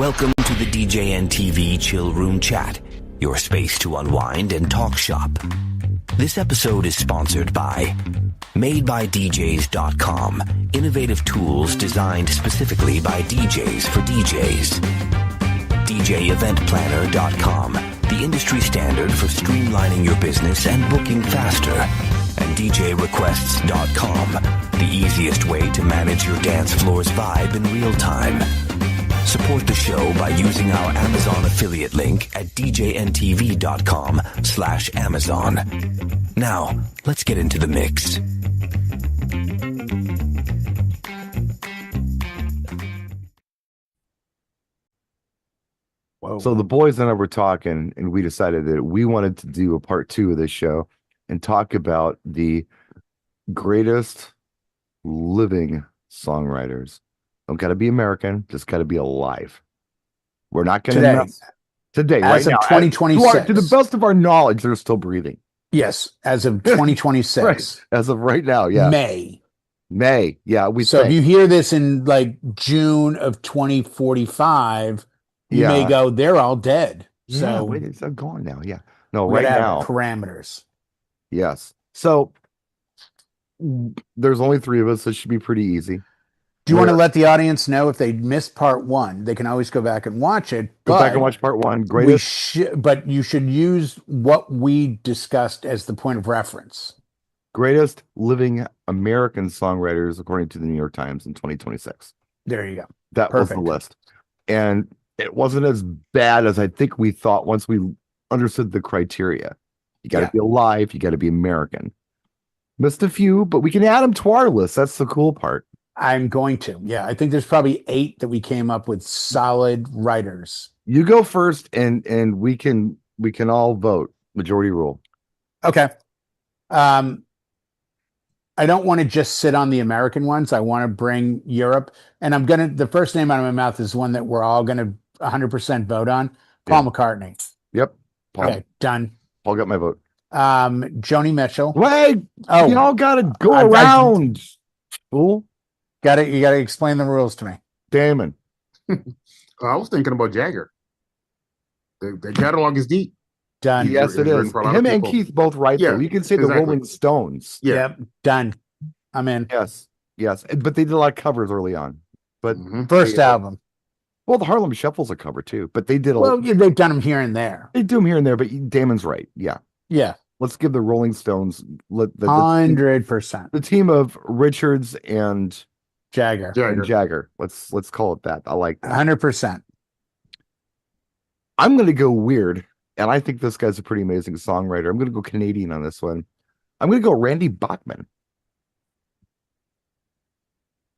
Welcome to the DJNTV Chill Room Chat, your space to unwind and talk shop. This episode is sponsored by MadeByDJs.com, innovative tools designed specifically by DJs for DJs. DJEventPlanner.com, the industry standard for streamlining your business and booking faster. And DJRequests.com, the easiest way to manage your dance floor's vibe in real time. Support the show by using our Amazon affiliate link at djntv.com/Amazon. Now, let's get into the mix. Whoa. So the boys and I were talking, and we decided that we wanted to do a part 2 of this show and talk about the greatest living songwriters. Don't got to be American, just got to be alive. We're not going to today, as right of now, 2026. to the best of our knowledge, they're still breathing. Yes, as of 2026. Right. As of right now, yeah. May, yeah. If you hear this in like June of 2045, you may go, they're all dead. Yeah, So wait, it's gone now. Yeah, no, we right gotta now. have parameters. Yes. So there's only 3 of us. So it should be pretty easy. Do you want to let the audience know if they missed part 1? They can always go back and watch it. Go back and watch part 1. Greatest. But you should use what we discussed as the point of reference. Greatest living American songwriters, according to the New York Times in 2026. There you go. That Perfect. was the list. And it wasn't as bad as I think we thought once we understood the criteria. You got to be alive. You got to be American. Missed a few, but we can add them to our list. That's the cool part. I'm going to. Yeah, I think there's probably 8 that we came up with solid writers. You go first, and we can all vote. Majority rule. Okay. I don't want to just sit on the American ones. I want to bring Europe, and the first name out of my mouth is one that we're all gonna 100% vote on. Paul McCartney. Yep. Paul. Okay, done. Paul got my vote. Joni Mitchell. Wait. Oh, you all got to go around. Fool. You got to explain the rules to me. Damon. I was thinking about Jagger. The catalog is deep. Done. Yes, it is. Him and Keith both right, though. You can say the Rolling Stones. Yeah. Yep. Done. I'm in. Yes. But they did a lot of covers early on. But first album. Well, the Harlem Shuffle's a cover, too. But they did a lot. Well, they've done them here and there. They do them here and there, but Damon's right. Yeah. Yeah. Let's give the Rolling Stones 100%. The team of Richards and Jagger. Let's call it that. I like that. 100%. I'm going to go weird, and I think this guy's a pretty amazing songwriter. I'm going to go Canadian on this one. I'm going to go Randy Bachman.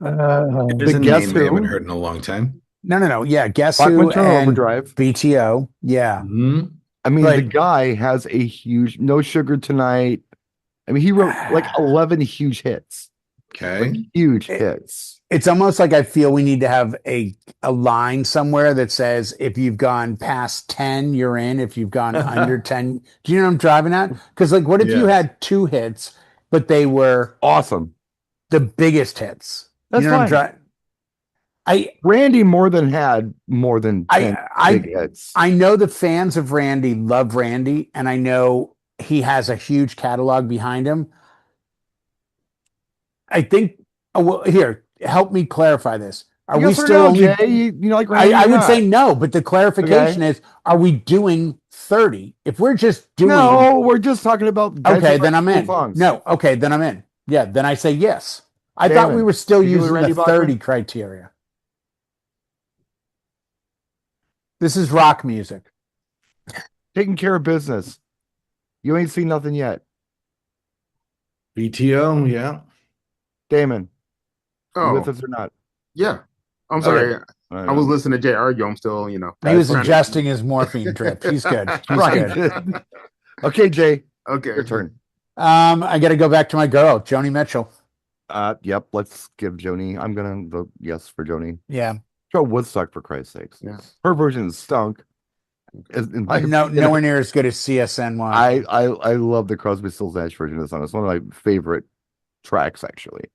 There's a name we haven't heard in a long time. No. Yeah, Guess Bachman Who and Overdrive. BTO. Yeah. Mm-hmm. I mean, the guy has a huge No Sugar Tonight. I mean, he wrote like 11 huge hits. Okay. Like, huge hits. It's almost like I feel we need to have a line somewhere that says if you've gone past 10, you're in. If you've gone under 10, do you know what I'm driving at? Because like, what if you had 2 hits, but they were awesome, the biggest hits? That's you know fine. Randy had more than 10 big hits. I know the fans of Randy love Randy, and I know he has a huge catalog behind him. I think. Here, help me clarify this. Are we still? Jay? You like Randy? I would say no, but the clarification is: are we doing 30? If we're just doing, we're just talking about. Okay, then I'm in. Songs. No, okay, then I'm in. Yeah, then I say yes. I thought we were still using the 30 criteria. This is rock music. Taking care of business. You ain't seen nothing yet. BTO, yeah. Damon. Oh. With us or not? Yeah. I'm sorry. I was listening to Jay argue. I'm still, He was adjusting his morphine drip. He's good. He's good. Okay, Jay. Okay. Your turn. I got to go back to my girl, Joni Mitchell. Yep. Let's give Joni. I'm gonna vote yes for Joni. Yeah. Show Woodstock for Christ's sakes. Yeah. Her version stunk. Nowhere near as good as CSNY. I love the Crosby, Stills, Nash version of the song. It's one of my favorite tracks, actually.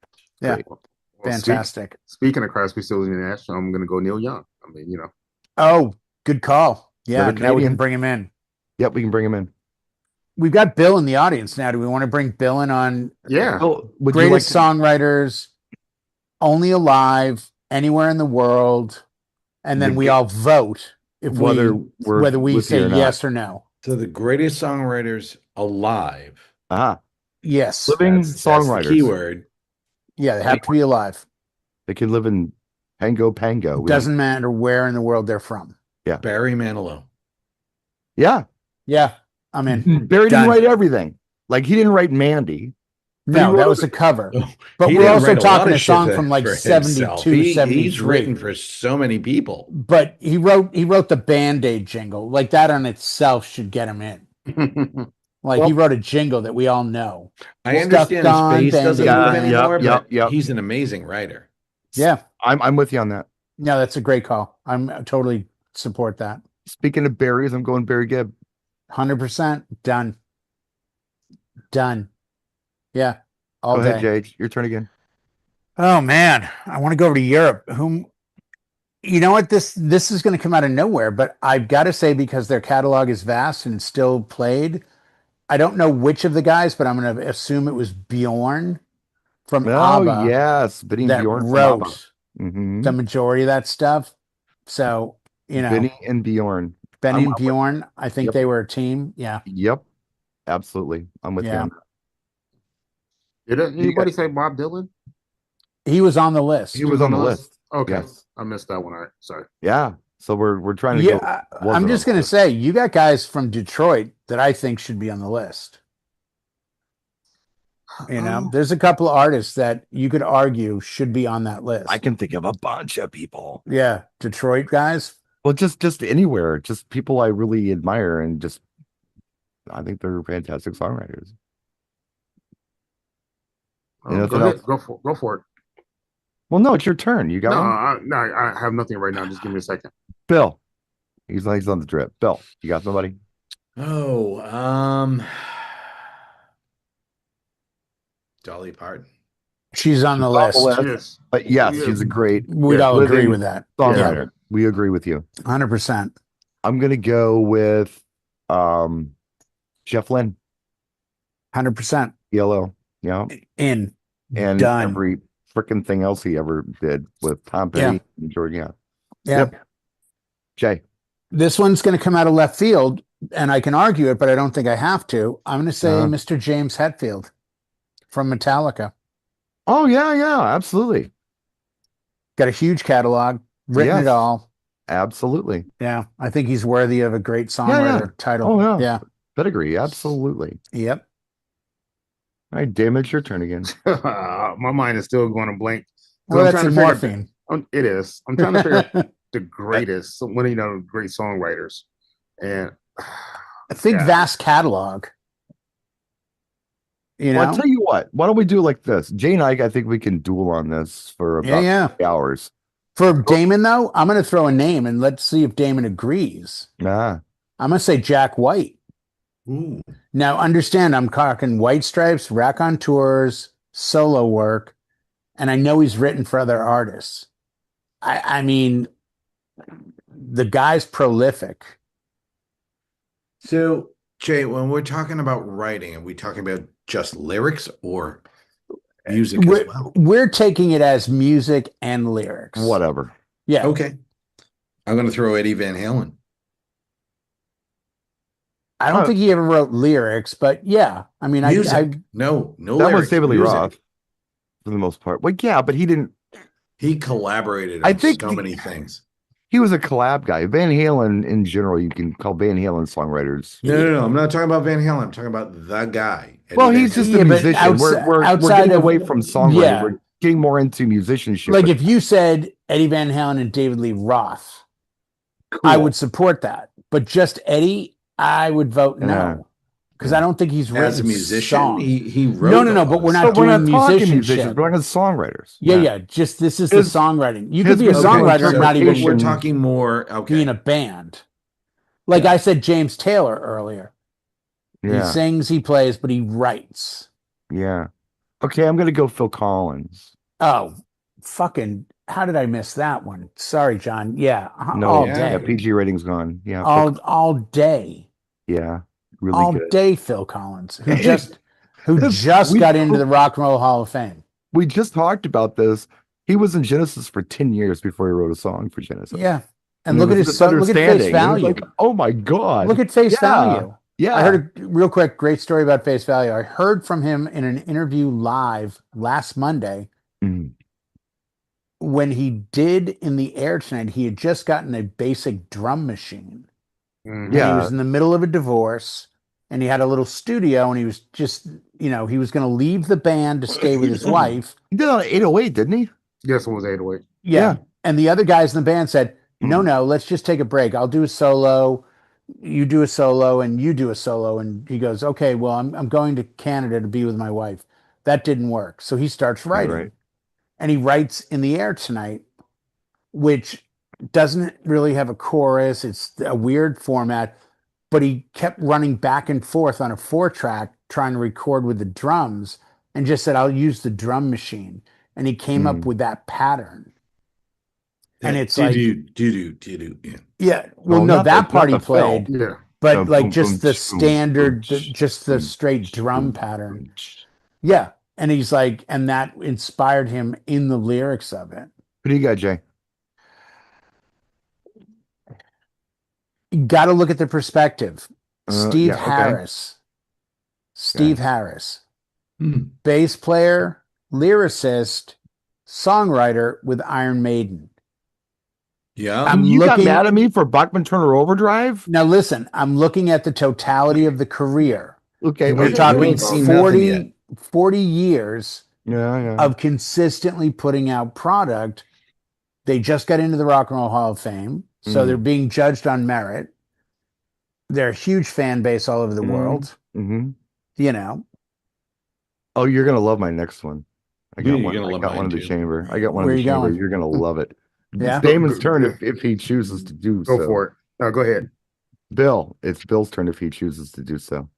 Yeah. Well, fantastic. Speaking of Crosby, Stills, and Nash, I'm gonna go Neil Young. I mean, Oh, good call. Yeah, Another now we Canadian. can bring him in. Yep, we can bring him in. We've got Bill in the audience now. Do we want to bring Bill in on Yeah. Bill, would you like greatest to, songwriters only alive anywhere in the world? And then we all vote if whether we're whether we with you say or not? yes or no. So the greatest songwriters alive. Yes. Living That's the songwriters. keyword. Yeah, they have to be alive. They can live in Pango. We Doesn't matter where in the world they're from. Barry Manilow. Yeah. Yeah, I'm in. Barry didn't Done. write everything. Like he didn't write Mandy. No, he that wrote- was a cover. Oh, But he we're didn't also write a lot talking of a shit song from like for 72, himself. 73. He's written for so many people. But he wrote the Band-Aid jingle. Like that on itself should get him in. Like he wrote a jingle that we all know. I Stuck understand on his face doesn't Band-Aid. move anymore, Yep. but he's an amazing writer. Yeah. I'm with you on that. No, that's a great call. I'm totally support that. Speaking of Barry's, I'm going Barry Gibb. 100% done. Yeah. All Go day. ahead, Jade. Your turn again. Oh man, I want to go over to Europe. You know what? This is going to come out of nowhere, but I've got to say, because their catalog is vast and still played, I don't know which of the guys, but I'm going to assume it was Bjorn from ABBA yes, Benny that Bjorn from wrote ABBA. Mhm. the majority of that stuff. So, Benny and Bjorn. Benny I'm and Bjorn, I think Yep. they were a team. Yeah. Yep, absolutely. I'm with you Yeah. on that. Did anybody say Bob Dylan? He was on the list. He was on the list. Okay. Yes. I missed that one. All right. Sorry. Yeah. So we're trying to go. Yeah, I'm wasn't just on going the to say, you got guys from Detroit that I think should be on the list. There's a couple of artists that you could argue should be on that list. I can think of a bunch of people. Yeah, Detroit guys. Well, just anywhere, just people I really admire, and just I think they're fantastic songwriters. Anything Go ahead. else? Go for it. Well, no, it's your turn. You got one, No, I have nothing right now. Just give me a second. Bill. He's on the drip. Bill, you got somebody? Oh, Dolly Parton. She's on the She's on list. the list. Yes. But yes, Yeah. she's a great We'd all agree living with that. songwriter. We agree with you. 100%. I'm gonna go with Jeff Lynne, 100%. ELO. Yeah, In. and Done. every freaking thing else he ever did with Tom Petty and George. Yeah. Yeah. Yep. Jay. This one's going to come out of left field, and I can argue it, but I don't think I have to. I'm going to say Mr. James Hetfield from Metallica. Oh yeah, absolutely. Got a huge catalog, written Yes. it all. Absolutely. Yeah, I think he's worthy of a great songwriter title. Oh, yeah. Yeah. Pedigree, absolutely. Yep. All right, damn, it's your turn again. My mind is still going to blank. Well, I'm that's trying the to figure- morphine. It is. I'm trying to figure the greatest, one of great songwriters, and I think Yeah. vast catalog. Well, I'll tell you what. Why don't we do like this? Jay and I think we can duel on this for about 3 hours. For Damon, though, I'm going to throw a name and let's see if Damon agrees. Nah. I'm going to say Jack White. Ooh. Now, understand, I'm talking White Stripes, Rack on Tours, solo work, and I know he's written for other artists. I mean, the guy's prolific. So, Jay, when we're talking about writing, are we talking about just lyrics or music as well? We're taking it as music and lyrics. Whatever. Yeah. Okay. I'm going to throw Eddie Van Halen. I don't think he ever wrote lyrics, but yeah. I mean, music. No that lyrics. was David Lee music. Roth for the most part. Well, yeah, but he didn't. He collaborated I on think so many things. He was a collab guy. Van Halen, in general, you can call Van Halen songwriters. No. I'm not talking about Van Halen. I'm talking about the guy. Eddie Well, Van he's Halen. just Yeah, a but musician. We're outside getting of- away from songwriting. Yeah. We're getting more into musicianship. Like but if you said Eddie Van Halen and David Lee Roth, cool. I would support that. But just Eddie, I would vote Yeah. no. Because I don't think he's written as a musician, songs. he wrote. No, a lot but of we're stuff. not But we're doing not talking musicianship. musicians. We're talking songwriters. Yeah. Just this is His- the songwriting. You his could be a music songwriter and not even interpretation- We're talking more. Okay. be in a band. Like I said, James Taylor earlier. He Yeah. sings, he plays, but he writes. Yeah. Okay, I'm going to go Phil Collins. Oh, fucking how did I miss that one? Sorry, John. Yeah, No, all yeah, day. PG rating's gone. Yeah, All day. yeah, really All good. day, Phil Collins, who Hey, just we got into the Rock and Roll Hall of Fame. we just talked about this. He was in Genesis for 10 years before he wrote a song for Genesis. Yeah. And there look at was his this look at face understanding. It was value. like, oh my God. Look at face Yeah, value. yeah. I heard a real quick great story about face value. I heard from him in an interview live last Monday. Mhm. When he did In the Air Tonight, he had just gotten a basic drum machine. Mhm. And he Yeah. was in the middle of a divorce, and he had a little studio, and he was just, he was going to leave the band to stay with his wife. He did it on 808, didn't he? Yes, it was 808. Yeah. Yeah. And the other guys in the band said, no, let's just take a break. I'll do a solo. You do a solo and you do a solo. And he goes, okay, well, I'm going to Canada to be with my wife. That didn't work. So he starts writing. Right. And he writes In the Air Tonight, which doesn't really have a chorus. It's a weird format, but he kept running back and forth on a 4-track trying to record with the drums and just said, I'll use the drum machine. And he came up with that pattern. And it's like, yeah. yeah, well, Oh, no, not that the- part not he the fill. played, Yeah. but No, like boom, just boom, the boom, standard, boom, just the boom, straight drum boom, pattern. boom. Yeah. And he's like, and that inspired him in the lyrics of it. Who do you got, Jay? You got to look at the perspective. Steve yeah, okay. Harris. Steve Harris. Hmm. Bass player, lyricist, songwriter with Iron Maiden. Yeah. I'm You got looking- mad at me for Bachman Turner Overdrive? Now listen, I'm looking at the totality of the career. Okay. We're okay, talking good. ain't seen nothing yet. 40 years Yeah. of consistently putting out product. They just got into the Rock and Roll Hall of Fame, so they're being judged on merit. They're a huge fan base all over the world. Mm-hmm. You know, Oh, you're gonna love my next one. I got You're one. gonna I love got one mine in the too. chamber. I got one Where in the you chamber. going? You're gonna love it. Yeah? It's Damon's turn if he chooses to do so. Go for it. No, go ahead. Bill, it's Bill's turn if he chooses to do so.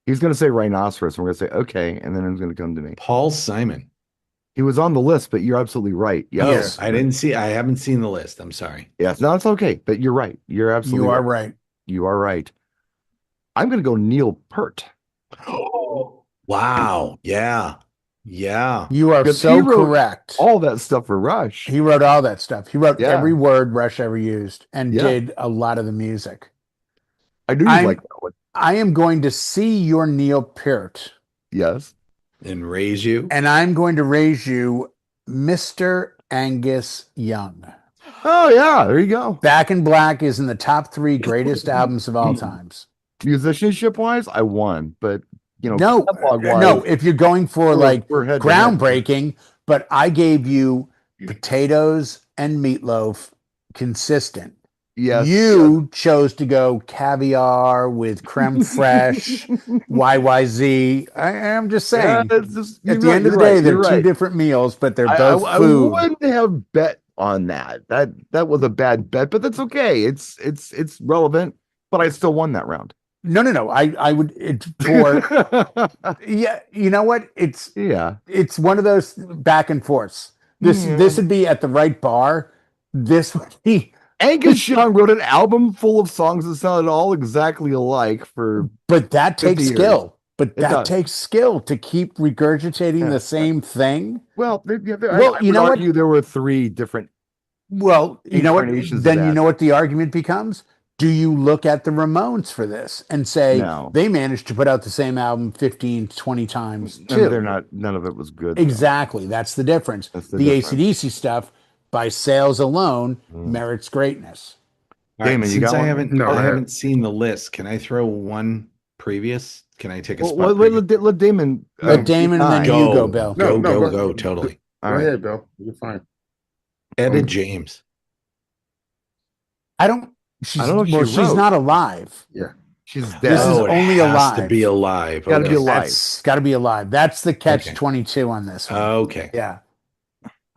He's gonna say rhinoceros, and we're gonna say okay, and then it's gonna come to me. Paul Simon. He was on the list, but you're absolutely right. Yes. I haven't seen the list. I'm sorry. Yes. No, it's okay. But you're right. You're absolutely you are right. right. You are right. I'm gonna go Neil Peart. Wow. Yeah. Yeah. You are Because so he wrote correct. All that stuff for Rush. He wrote all that stuff. He wrote Yeah. every word Rush ever used and Yeah. did a lot of the music. I knew you'd like that one. I am going to see your Neil Peart, Yes. And raise you. and I'm going to raise you Mr. Angus Young. Oh yeah, there you go. Back in Black is in the top 3 greatest albums of all times. Musicianship wise, I won, but No, catalog-wise, no, if you're going for like we're head to head. groundbreaking, but I gave you Potatoes and Meatloaf consistent. Yes, You chose to go caviar with creme fraiche, YYZ. I'm just saying. Yeah, it's just- At you're the right, end of the you're day, right, they're you're two right. different meals, but they're I both food. wouldn't have bet on that. That was a bad bet, but that's okay. It's relevant, but I still won that round. No. I would. It's for yeah. You know what? Yeah. It's one of those back and forths. This would be at the right bar. This would be. Angus Young wrote an album full of songs that sounded all exactly alike for. But that 50 takes years. skill. But It that does. takes skill to keep regurgitating the same thing. Well, I you would know what? argue there were 3 different. Well, you know what? Incarnations of Then you that. know what the argument becomes? Do you look at the Ramones for this and say No. they managed to put out the same album 15, 20 times And too? they're not. None of it was good. Exactly. That's the difference. That's the The difference. AC/DC stuff, by sales alone, merits greatness. All right, Damon, you since got I one? haven't No, I go ahead. haven't seen the list, can I throw one previous? Can I take a spot? Well, previous? let Damon. Let Damon and then go. you go, Bill. No, no, Go, totally. All Go right. ahead, Bill. You're fine. Etta James. I don't know if she she's wrote. not alive. She's dead. This is Oh, it only has alive. to be alive. Gotta be Okay. alive. That's got to be alive. That's the catch Okay. 22 on this one. Okay. Yeah.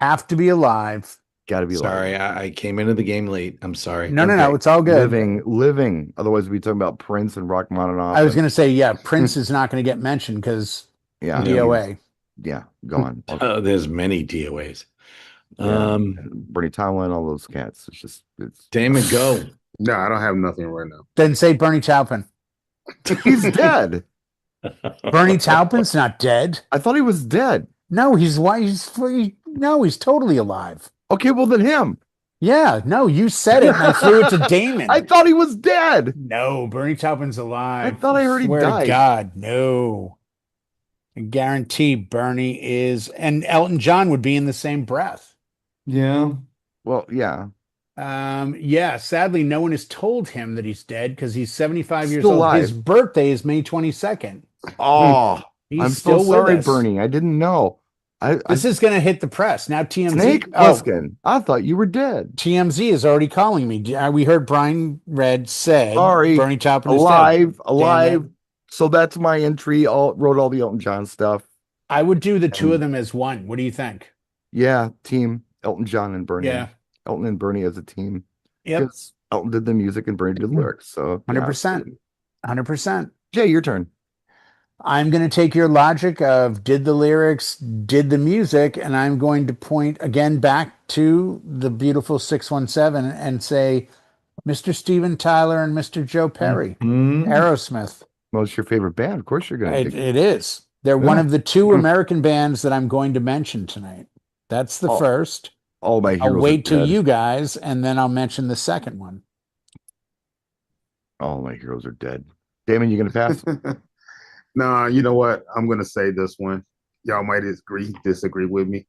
Have to be alive. Got to be Sorry, alive. I came into the game late. I'm sorry. No, Okay. it's all good. Living. Otherwise, we'd be talking about Prince and Rachmaninoff. I was going to say, yeah, Prince is not going to get mentioned because Yeah. DOA. Yeah. Go on. There's many DOAs. Bernie Taupin, all those cats. It's Damon, go. No, I don't have nothing right now. Then say Bernie Taupin. he's dead. Bernie Taupin's not dead. I thought he was dead. No, he's totally alive. Okay, well then him. Yeah, no, you said it and I threw it to Damon. I thought he was dead. No, Bernie Taupin's alive. I thought I heard he Swear died. to God, no. I guarantee Bernie is, and Elton John would be in the same breath. Yeah. Well, yeah. Yeah, sadly, no one has told him that he's dead because he's 75 years Still old. alive. His birthday is May 22nd. Oh, He's I'm still so sorry, with us. Bernie. I didn't know. This is going to hit the press. Now TMZ. Snake Plissken. I thought you were dead. TMZ is already calling me. We heard Brian Red say Sorry. Bernie Taupin is Alive. dead. So that's my entry. Wrote all the Elton John stuff. I would do the two of them as one. What do you think? Yeah, team Elton John and Bernie. Yeah. Elton and Bernie as a team. Yep. Because Elton did the music and Bernie did the lyrics. So 100%. 100%. Jay, your turn. I'm going to take your logic of did the lyrics, did the music, and I'm going to point again back to the beautiful 617 and say Mr. Steven Tyler and Mr. Joe Perry, Aerosmith. Well, it's your favorite band. Of course you're going to. It is. They're one of the two American bands that I'm going to mention tonight. That's the first. All my heroes. I'll wait till you guys, and then I'll mention the second one. All my heroes are dead. Damon, you going to pass? Nah, you know what? I'm gonna say this one. Y'all might disagree with me.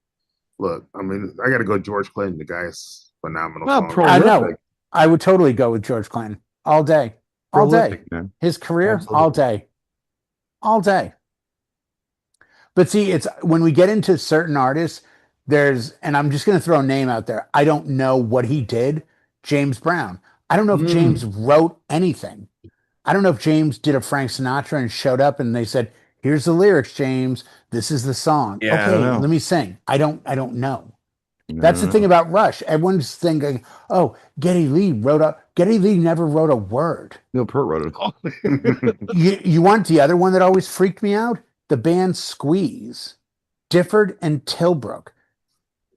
Look, I mean, I got to go George Clinton. The guy's phenomenal. I know. I would totally go with George Clinton all day, all day. Man. His career, Absolutely. all day. But see, it's when we get into certain artists, and I'm just going to throw a name out there. I don't know what he did. James Brown. I don't know if James wrote anything. I don't know if James did a Frank Sinatra and showed up and they said, "Here's the lyrics, James. This is the song." Yeah, okay, let me sing. I don't know. That's the thing Mm. about Rush. Everyone's thinking, "Oh, Geddy Lee never wrote a word." Neil Peart wrote it all. You want the other one that always freaked me out? The band Squeeze, Difford and Tilbrook.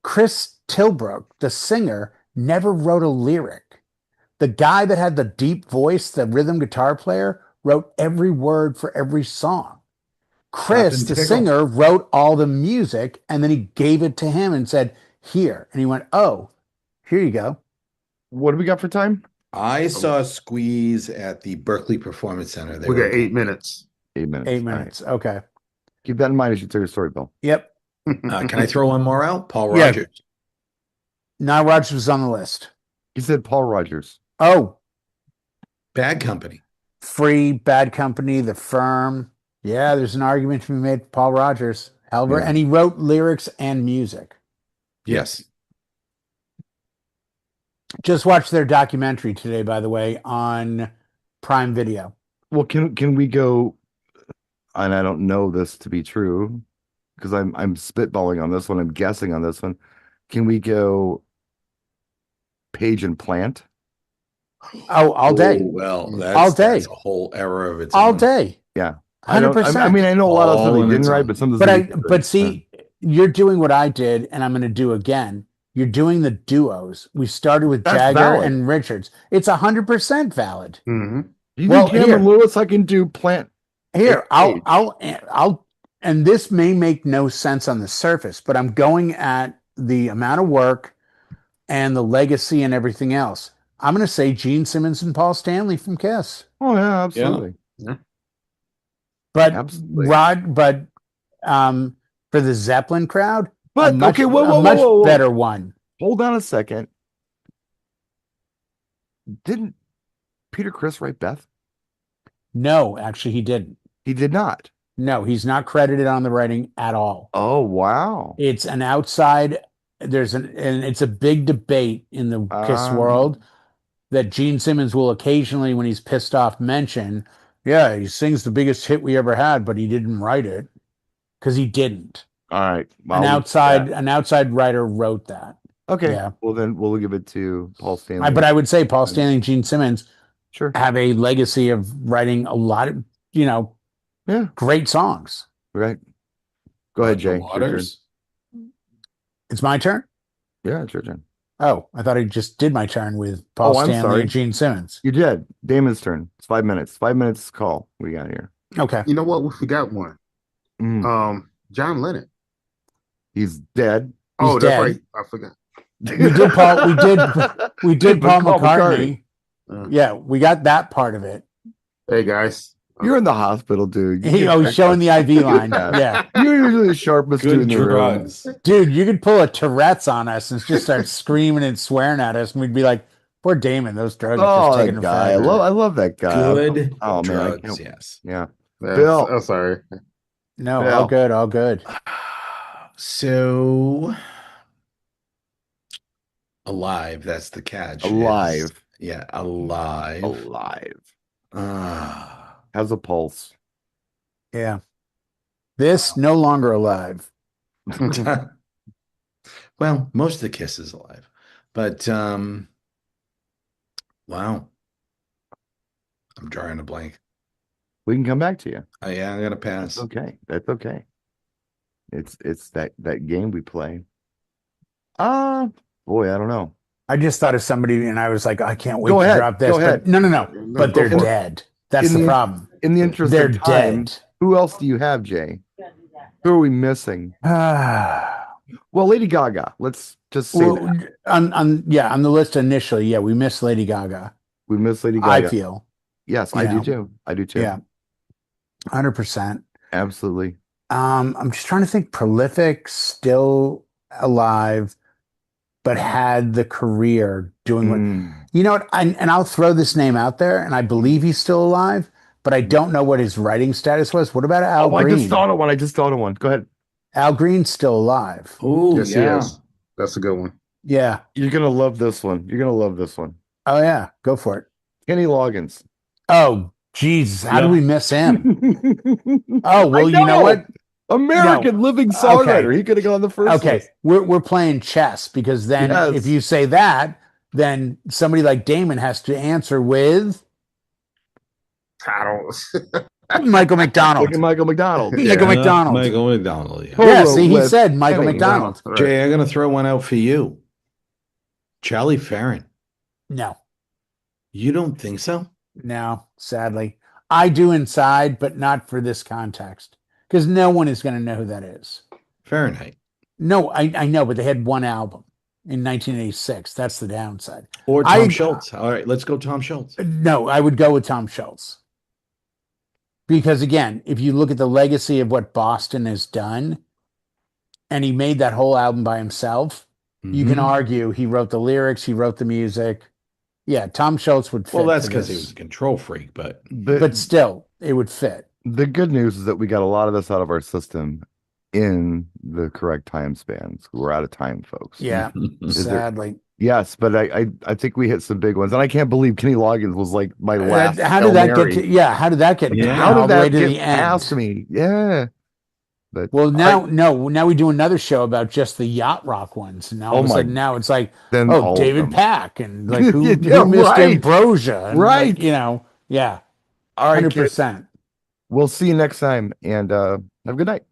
Chris Tilbrook, the singer, never wrote a lyric. The guy that had the deep voice, the rhythm guitar player, wrote every word for every song. Chris, the singer, wrote all the music, and then he gave it to him and said, "Here." And he went, "Oh, here you go." What do we got for time? I saw Squeeze at the Berkeley Performance Center. We got 8 minutes. 8 minutes. 8 minutes. All right. Okay. Keep that in mind as you tell your story, Bill. Yep. Can I throw one more out? Paul Yeah. Rogers. Nile Rodgers was on the list. He said Paul Rogers. Oh, Bad Company. Free, Bad Company, The Firm. Yeah, there's an argument to be made for Paul Rogers. However, and he wrote lyrics and music. Yes. Just watched their documentary today, by the way, on Prime Video. Well, can we go? And I don't know this to be true because I'm spitballing on this one. I'm guessing on this one. Can we go Page and Plant? Oh, all day. Oh, well, All day. That's a whole era of its All own. day. Yeah. 100%. I mean, I know a lot of stuff All he in didn't its write, own. but some of the But see, you're doing what I did, and I'm going to do again. You're doing the duos. We started with That's Jagger valid. and Richards. It's 100% valid. Mm-hmm. You Well, think Cameron here. Lewis? I can do Plant. Here, Page. I'll, and this may make no sense on the surface, but I'm going at the amount of work and the legacy and everything else. I'm going to say Gene Simmons and Paul Stanley from Kiss. Oh yeah, absolutely. But Absolutely. for the Zeppelin crowd, But a much, okay, whoa, a whoa, much whoa, whoa. better one. Hold on a second. Didn't Peter Criss write Beth? No, actually, he didn't. He did not. No, he's not credited on the writing at all. Oh wow. It's an outside. And it's a big debate in the Kiss world that Gene Simmons will occasionally, when he's pissed off, mention. Yeah, he sings the biggest hit we ever had, but he didn't write it because he didn't. All right. An outside writer wrote that. Okay. Yeah. Well, then we'll give it to Paul Stanley. But I would say Paul Stanley and Gene Simmons Sure. have a legacy of writing a lot of, great songs. Right. Go ahead, Jay. The Waters. It's my turn. Yeah, it's your turn. Oh, I thought I just did my turn with Paul I'm Stanley sorry. and Gene Simmons. You did. Damon's turn. It's 5 minutes. 5 minutes call we got here. Okay. You know what? We forgot one. Mm. John Lennon. He's dead. Oh, He's that's dead. right. I forgot. We did Paul. We did Paul McCartney. Yeah, we got that part of it. Hey guys, You're in the hospital, dude. He's showing the IV line. Yeah. You're usually the sharpest dude in the drugs. room. Dude, you could pull a Tourette's on us and just start screaming and swearing at us, and we'd be like, poor Damon, those drugs are just taking that a guy. I love that guy. Good Oh, man. I drugs, can't- yes. Yeah. Bill. Oh, sorry. No, Bill. all good, all good. So alive, that's the catch. Alive. Yeah, alive. Alive. Ah. Has a pulse. Yeah. This no longer alive. Well, most of the Kiss is alive. But wow. I'm drawing a blank. We can come back to you. Yeah, I'm gonna pass. That's okay. That's okay. It's that game we play. Boy, I don't know. I just thought of somebody and I was like, I can't wait Go to ahead. drop this. Go ahead. But no. But they're Go for it. dead. That's In the the- problem. In the interest They're of time, dead. who else do you have, Jay? Who are we missing? Well, Lady Gaga. Let's just say that. on the list initially, yeah, we missed Lady Gaga. We miss Lady Gaga. I feel. Yes, you I know. do too. I do too. Yeah. 100%. Absolutely. I'm just trying to think. Prolific, still alive, but had the career doing what you know what? And I'll throw this name out there, and I believe he's still alive, but I don't know what his writing status was. What about Al Green? I just thought of one. Go ahead. Al Green's still alive. Oh, Yes, yeah. he is. That's a good one. Yeah. You're gonna love this one. You're gonna love this one. Oh yeah. Go for it. Kenny Loggins. Oh, Jesus. How did we miss him? Oh, well, I you know what? American living songwriter. Okay. He could have gone the first. Okay, list. we're playing chess because then Yes. if you say that, then somebody like Damon has to answer with I don't. Michael McDonald. Look at Michael McDonald. Michael McDonald. Michael McDonald. Yeah. Yeah, Polo see, he with said Michael Kenny. McDonald. Right. Jay, I'm gonna throw one out for you. Charlie Farron. No, You don't think so? no, sadly. I do inside, but not for this context because no one is going to know who that is. Fahrenheit. No, I know, but they had one album in 1986. That's the downside. Or Tom Schultz. All right, let's go Tom Schultz. No, I would go with Tom Schultz. Because again, if you look at the legacy of what Boston has done, and he made that whole album by himself, you can argue he wrote the lyrics, he wrote the music. Yeah, Tom Schultz would fit. Well, that's for because he this. was a control freak, but But still, it would fit. The good news is that we got a lot of this out of our system in the correct time spans. We're out of time, folks. Yeah, Is there- sadly. Yes, but I think we hit some big ones, and I can't believe Kenny Loggins was like my last. How did that get to? Yeah, how did that get? Yeah. How all did the way that to get the end? past me? Yeah, but Well, now we do another show about just the yacht rock ones, and all of a sudden now it's like, then all oh, of David them. Pack, and like who, Yeah, who missed right. Ambrosia, and Right. like, yeah, All right, 100%. We'll see you next time, and have a good night.